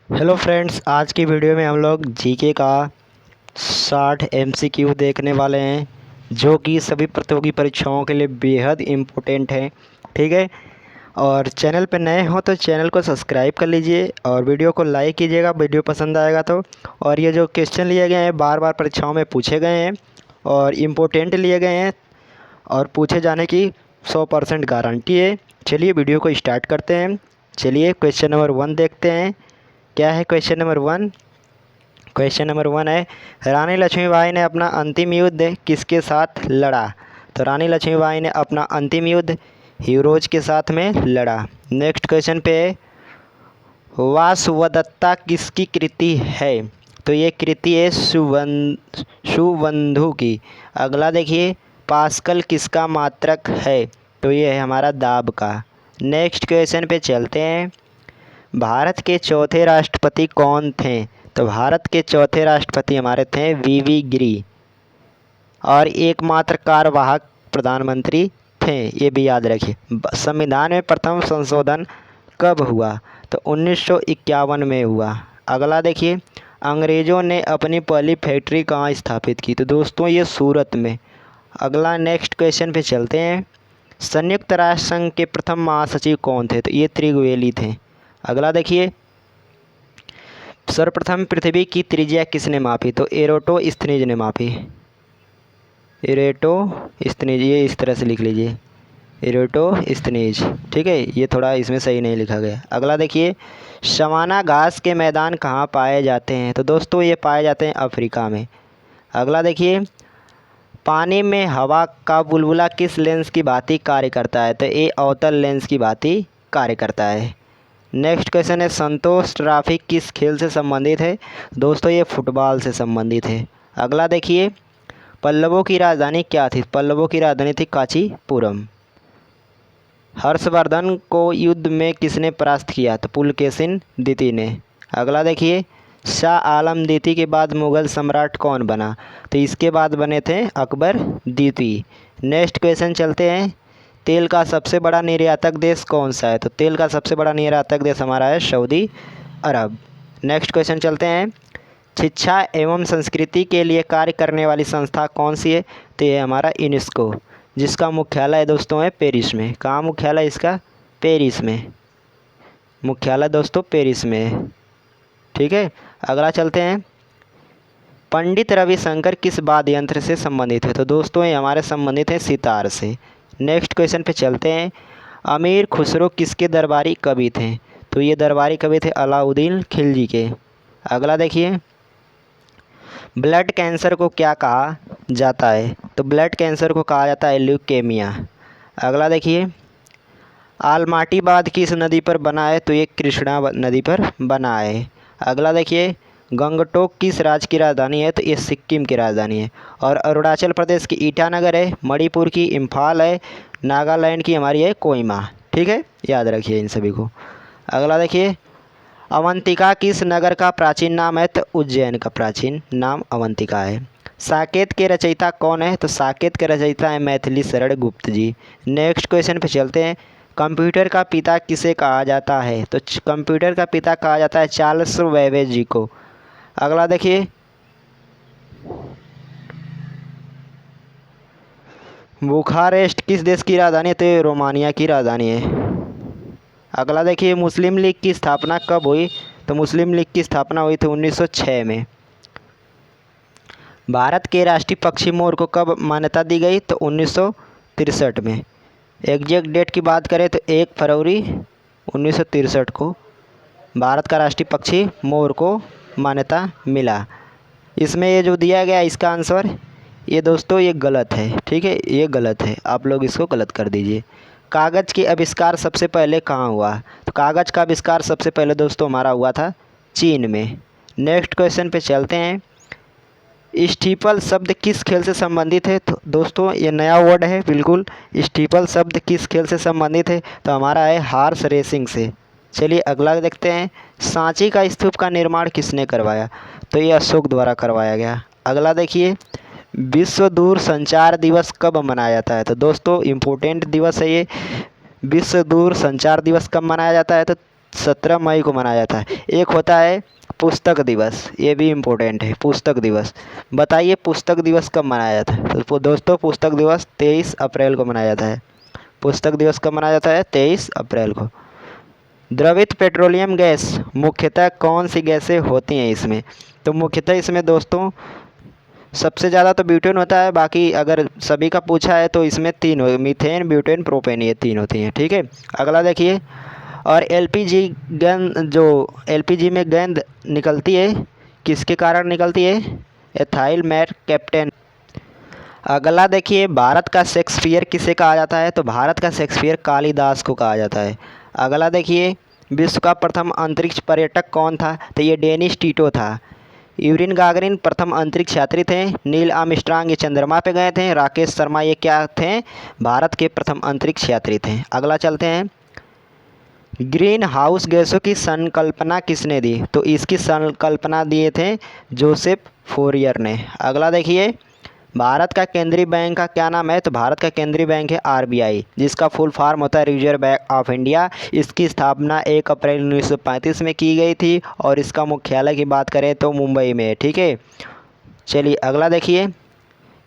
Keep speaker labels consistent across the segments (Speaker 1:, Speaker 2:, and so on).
Speaker 1: Hello friends, आज की video में हम लोग जीके का 60 एमसीक्यू देखने वाले हैं जो कि सभी प्रतियोगी परीक्षाओं के लिए बेहद इम्पोर्टेंट हैं। ठीक है, और चैनल पर नए हो तो चैनल को सब्सक्राइब कर लीजिए और वीडियो को लाइक कीजिएगा वीडियो पसंद आएगा तो। और ये जो क्वेश्चन लिए गए हैं बार बार परीक्षाओं में पूछे गए हैं और इम्पोर्टेंट लिए गए हैं और पूछे जाने की 100% गारंटी है। चलिए वीडियो को स्टार्ट करते हैं। चलिए क्वेश्चन नंबर 1 देखते हैं। क्या है क्वेश्चन नंबर 1? क्वेश्चन नंबर 1 है, रानी लक्ष्मीबाई ने अपना अंतिम युद्ध किसके साथ लड़ा? तो रानी लक्ष्मीबाई ने अपना अंतिम युद्ध हीरोज के साथ में लड़ा। नेक्स्ट क्वेश्चन पे है, वासवदत्ता किसकी कृति है? तो ये कृति है सुबंधु की। अगला देखिए, पास्कल किसका मात्रक है? तो ये है हमारा दाब का। नेक्स्ट क्वेश्चन पे चलते हैं। भारत के चौथे राष्ट्रपति कौन थे? तो भारत के चौथे राष्ट्रपति हमारे थे वीवी गिरी और एकमात्र कार्यवाहक प्रधानमंत्री थे, ये भी याद रखिए। संविधान में प्रथम संशोधन कब हुआ? तो 1951 में हुआ। अगला देखिए, अंग्रेज़ों ने अपनी पहली फैक्ट्री कहाँ स्थापित की? तो दोस्तों ये सूरत में। अगला नेक्स्ट क्वेश्चन पे चलते हैं। संयुक्त राष्ट्र संघ के प्रथम महासचिव कौन थे? तो ये त्रिगुएली थे। अगला देखिए, सर्वप्रथम पृथ्वी की त्रिज्या किसने मापी? तो एरोटोस्थनीज ने मापी। एरोटोस्थनीज, ये इस तरह से लिख लीजिए, एरोटोस्थनीज। ठीक है, ये थोड़ा इसमें सही नहीं लिखा गया। अगला देखिए, सवाना घास के मैदान कहाँ पाए जाते हैं? तो दोस्तों ये पाए जाते हैं अफ्रीका में। अगला देखिए, पानी में हवा का बुलबुला किस लेंस की भांति कार्य करता है? तो ये अवतल लेंस की भांति कार्य करता है। नेक्स्ट क्वेश्चन है, संतोष ट्रॉफी किस खेल से संबंधित है? दोस्तों ये फुटबॉल से संबंधित है। अगला देखिए, पल्लवों की राजधानी क्या थी? पल्लवों की राजधानी थी कांचीपुरम। हर्षवर्धन को युद्ध में किसने परास्त किया? तो पुलकेशिन द्वितीय ने। अगला देखिए, शाह आलम द्वितीय के बाद मुग़ल सम्राट कौन बना? तो इसके बाद बने थे अकबर द्वितीय। नेक्स्ट क्वेश्चन चलते हैं, तेल का सबसे बड़ा निर्यातक देश कौन सा है? तो तेल का सबसे बड़ा निर्यातक देश हमारा है सऊदी अरब। नेक्स्ट क्वेश्चन चलते हैं, शिक्षा एवं संस्कृति के लिए कार्य करने वाली संस्था कौन सी है? तो ये हमारा यूनेस्को, जिसका मुख्यालय दोस्तों है पेरिस में। कहाँ मुख्यालय इसका? पेरिस में। मुख्यालय दोस्तों पेरिस में है। ठीक है, अगला चलते हैं, पंडित रविशंकर किस वाद्य यंत्र से संबंधित है? तो दोस्तों ये हमारे संबंधित हैं सितार से। नेक्स्ट क्वेश्चन पे चलते हैं, अमीर खुसरो किसके दरबारी कवि थे? तो ये दरबारी कवि थे अलाउद्दीन खिलजी के। अगला देखिए, ब्लड कैंसर को क्या कहा जाता है? तो ब्लड कैंसर को कहा जाता है ल्यूकेमिया। अगला देखिए, आलमाटी बांध किस नदी पर बना है? तो ये कृष्णा नदी पर बना है। अगला देखिए, गंगटोक किस राज्य की राजधानी है? तो ये सिक्किम की राजधानी है। और अरुणाचल प्रदेश की ईटानगर है, मणिपुर की इम्फाल है, नागालैंड की हमारी है कोहिमा। ठीक है, याद रखिए इन सभी को। अगला देखिए, अवंतिका किस नगर का प्राचीन नाम है? तो उज्जैन का प्राचीन नाम अवंतिका है। साकेत के रचयिता कौन है? तो साकेत के रचयिता है मैथिली शरण गुप्त जी। नेक्स्ट क्वेश्चन पे चलते हैं, कंप्यूटर का पिता किसे कहा जाता है? तो कंप्यूटर का पिता कहा जाता है चार्ल्स बेबेज जी को। अगला देखिए, बुखारेस्ट किस देश की राजधानी है? तो ये रोमानिया की राजधानी है। अगला देखिए, मुस्लिम लीग की स्थापना कब हुई? तो मुस्लिम लीग की स्थापना हुई थी 1906 में। भारत के राष्ट्रीय पक्षी मोर को कब मान्यता दी गई? तो 1963 में। एग्जैक्ट डेट की बात करें तो 1 फरवरी 1963 को भारत का राष्ट्रीय पक्षी मोर को मान्यता मिला। इसमें ये जो दिया गया इसका आंसर, ये दोस्तों ये गलत है। ठीक है, ये गलत है, आप लोग इसको गलत कर दीजिए। कागज़ के आविष्कार सबसे पहले कहाँ हुआ? तो कागज़ का आविष्कार सबसे पहले दोस्तों हमारा हुआ था चीन में। नेक्स्ट क्वेश्चन पे चलते हैं, स्टीपल शब्द किस खेल से संबंधित है? तो दोस्तों ये नया वर्ड है बिल्कुल। स्टीपल शब्द किस खेल से संबंधित है? तो हमारा है हॉर्स रेसिंग से। चलिए अगला देखते हैं, सांची का स्तूप का निर्माण किसने करवाया? तो ये अशोक द्वारा करवाया गया। अगला देखिए, विश्व दूर संचार दिवस कब मनाया जाता है? तो दोस्तों इम्पोर्टेंट दिवस है ये। विश्व दूर संचार दिवस कब मनाया जाता है? तो 17 मई को मनाया जाता है। एक होता है पुस्तक दिवस, ये भी इम्पोर्टेंट है, पुस्तक दिवस। बताइए पुस्तक दिवस कब मनाया जाता है? तो दोस्तों पुस्तक दिवस 23 अप्रैल को मनाया जाता है। पुस्तक दिवस कब मनाया जाता है? 23 अप्रैल को। द्रवित पेट्रोलियम गैस मुख्यतः कौन सी गैसें होती हैं इसमें? तो मुख्यतः इसमें दोस्तों सबसे ज़्यादा तो ब्यूटेन होता है, बाकी अगर सभी का पूछा है तो इसमें तीन हो, मीथेन, ब्यूटेन, प्रोपेन, ये तीन होती हैं। ठीक है, अगला देखिए। और एलपीजी गेंद, जो एलपीजी में गेंद निकलती है किसके कारण निकलती है? एथाइल मैरकैप्टन। अगला देखिए, भारत का शेक्सपियर किसे कहा जाता है? तो भारत का शेक्सपियर कालिदास को कहा जाता है। अगला देखिए, विश्व का प्रथम अंतरिक्ष पर्यटक कौन था? तो ये डेनिस टीटो था। यूरिन गागरिन प्रथम अंतरिक्ष यात्री थे। नील आर्मस्ट्रांग ये चंद्रमा पे गए थे। राकेश शर्मा ये क्या थे? भारत के प्रथम अंतरिक्ष यात्री थे। अगला चलते हैं, ग्रीन हाउस गैसों की संकल्पना किसने दी? तो इसकी संकल्पना दिए थे जोसेफ फोरियर ने। अगला देखिए, भारत का केंद्रीय बैंक का क्या नाम है? तो भारत का केंद्रीय बैंक है आरबीआई, जिसका फुल फॉर्म होता है रिजर्व बैंक ऑफ इंडिया। इसकी स्थापना 1 अप्रैल 1935 में की गई थी और इसका मुख्यालय की बात करें तो मुंबई में है। ठीक है, चलिए अगला देखिए,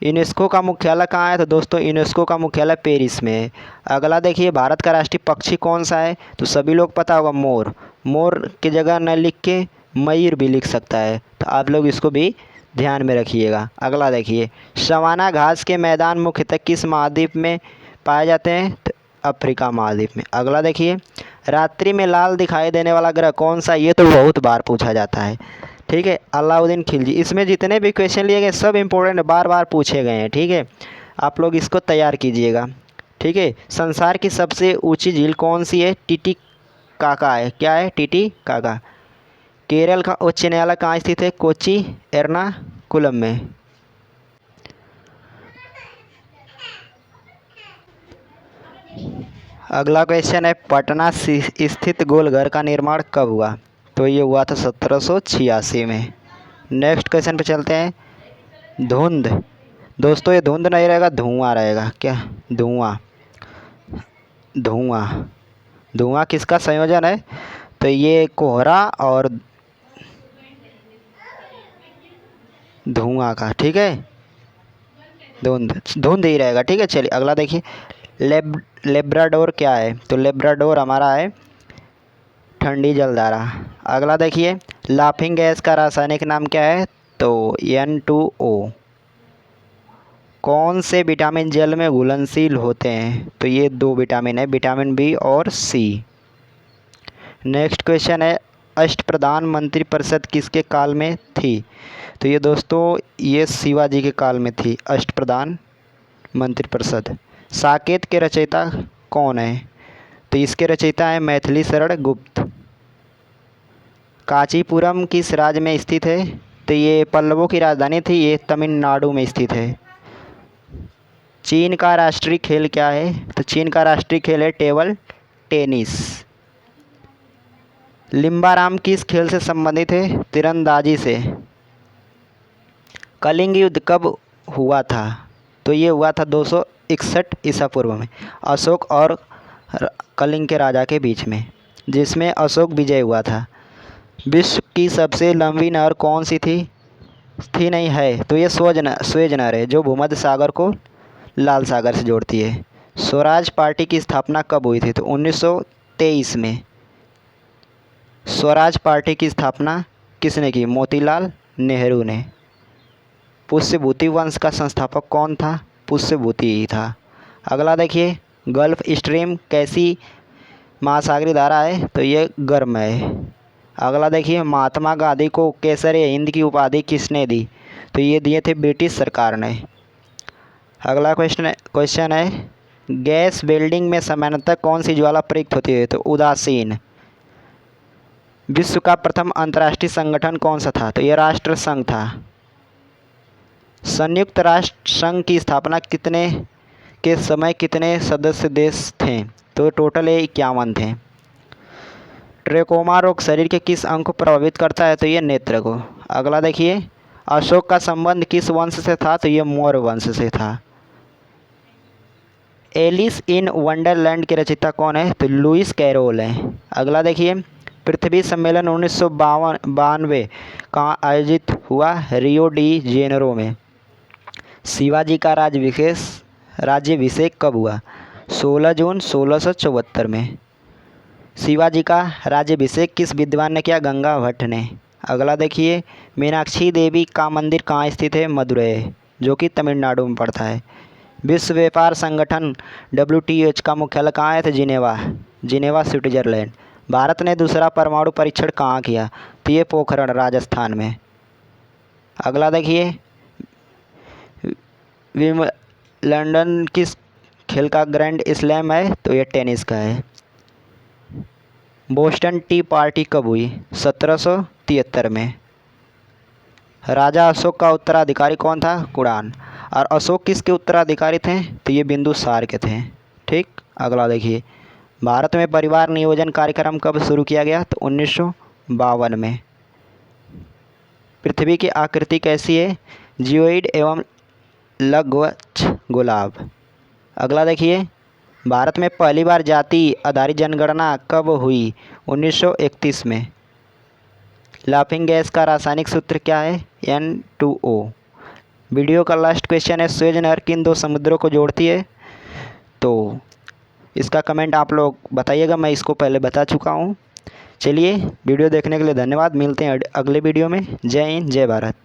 Speaker 1: यूनेस्को का मुख्यालय कहाँ है? तो दोस्तों यूनेस्को का मुख्यालय पेरिस में है। अगला देखिए, भारत का राष्ट्रीय पक्षी कौन सा है? तो सभी लोग पता होगा मोर। मोर की जगह न लिख के मयूर भी लिख सकता है, तो आप लोग इसको भी ध्यान में रखिएगा। अगला देखिए, सवाना घास के मैदान मुख्यतः किस महाद्वीप में पाए जाते हैं? तो अफ्रीका महाद्वीप में। अगला देखिए, रात्रि में लाल दिखाई देने वाला ग्रह कौन सा? ये तो बहुत बार पूछा जाता है। ठीक है, अलाउद्दीन खिलजी। इसमें जितने भी क्वेश्चन लिए गए सब इंपॉर्टेंट, बार बार पूछे गए हैं। ठीक है, आप लोग इसको तैयार कीजिएगा। ठीक है, संसार की सबसे ऊंची झील कौन सी है? टिटिकाका है। क्या है? टिटिकाका। केरल का उच्च न्यायालय कहाँ स्थित है? कोच्चि, एर्नाकुलम में। अगला क्वेश्चन है, पटना स्थित गोलघर का निर्माण कब हुआ? तो ये हुआ था 1786 में। नेक्स्ट क्वेश्चन पे चलते हैं, धुंध। दोस्तों ये धुंध नहीं रहेगा, धुआं रहेगा। क्या? धुआं। धुआं। धुआं किसका संयोजन है? तो ये कोहरा और धुआं का। ठीक है, धुंध, धुंध ही रहेगा। ठीक है, चलिए अगला देखिए, लेब्राडोर क्या है? तो लेब्राडोर हमारा है ठंडी जलधारा। अगला देखिए, लाफिंग गैस का रासायनिक नाम क्या है? तो N2O। कौन से विटामिन जल में घुलनशील होते हैं? तो ये 2 विटामिन है, विटामिन बी और सी। नेक्स्ट क्वेश्चन है, अष्टप्रधान मंत्रिपरिषद किसके काल में थी? तो ये दोस्तों ये शिवाजी के काल में थी अष्टप्रधान मंत्रिपरिषद। साकेत के रचयिता कौन है? तो इसके रचयिता है मैथिली शरण गुप्त। कांचीपुरम किस राज्य में स्थित है? तो ये पल्लवों की राजधानी थी, ये तमिलनाडु में स्थित है। चीन का राष्ट्रीय खेल क्या है? तो चीन का राष्ट्रीय खेल है टेबल टेनिस। लिम्बाराम किस खेल से संबंधित है? तीरंदाजी से। कलिंग युद्ध कब हुआ था? तो ये हुआ था 261 ईसा पूर्व में, अशोक और कलिंग के राजा के बीच में, जिसमें अशोक विजय हुआ था। विश्व की सबसे लंबी नहर कौन सी थी? नहीं है, तो ये स्वेज नहर है, जो भूमध्य सागर को लाल सागर से जोड़ती है। स्वराज पार्टी की स्थापना कब हुई थी? तो 1923 में। स्वराज पार्टी की स्थापना किसने की? मोतीलाल नेहरू ने। पुष्यभूति वंश का संस्थापक कौन था? पुष्यभूति ही था। अगला देखिए, गल्फ स्ट्रीम कैसी महासागरीय धारा है? तो ये गर्म है। अगला देखिए, महात्मा गांधी को केसर हिंद की उपाधि किसने दी? तो ये दिए थे ब्रिटिश सरकार ने। अगला क्वेश्चन है, गैस वेल्डिंग में सामान्यतः कौन सी ज्वाला प्रयुक्त होती है? तो उदासीन। विश्व का प्रथम अंतर्राष्ट्रीय संगठन कौन सा था? तो ये राष्ट्र संघ था। संयुक्त राष्ट्र संघ की स्थापना कितने के समय कितने सदस्य देश थे? तो टोटल 51 थे। ट्रेकोमा रोग शरीर के किस अंग को प्रभावित करता है? तो ये नेत्र को। अगला देखिए, अशोक का संबंध किस वंश से था? तो ये मौर्य वंश से था। एलिस इन वंडरलैंड के रचयिता कौन है? तो लुइस कैरोल है। अगला देखिए, पृथ्वी सम्मेलन 1992 कहाँ आयोजित हुआ? रियो डी जेनेरो में। शिवाजी का राज्याभिषेक कब हुआ? 16 जून 1674 में। शिवाजी का राज्याभिषेक किस विद्वान ने किया? गंगा भट्ट ने। अगला देखिए, मीनाक्षी देवी का मंदिर कहाँ स्थित है? मदुरै, जो कि तमिलनाडु में पड़ता है। विश्व व्यापार संगठन WTO का मुख्यालय कहाँ है? तो जिनेवा स्विट्जरलैंड। भारत ने दूसरा परमाणु परीक्षण कहाँ किया? तो ये पोखरण राजस्थान में। अगला देखिए, विंबलडन किस खेल का ग्रैंड स्लैम है? तो ये टेनिस का है। बोस्टन टी पार्टी कब हुई? 1773 में। राजा अशोक का उत्तराधिकारी कौन था? कुणान। और अशोक किसके उत्तराधिकारी थे? तो ये बिंदुसार के थे। ठीक। अगला देखिए, भारत में परिवार नियोजन कार्यक्रम कब शुरू किया गया? तो 1952 में। पृथ्वी की आकृति कैसी है? जियोइड एवं लघ्वक्ष गोलाभ। अगला देखिए, भारत में पहली बार जाति आधारित जनगणना कब हुई? 1931 में। लाफिंग गैस का रासायनिक सूत्र क्या है? N2O। वीडियो का लास्ट क्वेश्चन है, सुएज नहर किन दो समुद्रों को जोड़ती है? तो इसका कमेंट आप लोग बताइएगा, मैं इसको पहले बता चुका हूँ। चलिए, वीडियो देखने के लिए धन्यवाद। मिलते हैं अगले वीडियो में। जय हिंद, जय भारत।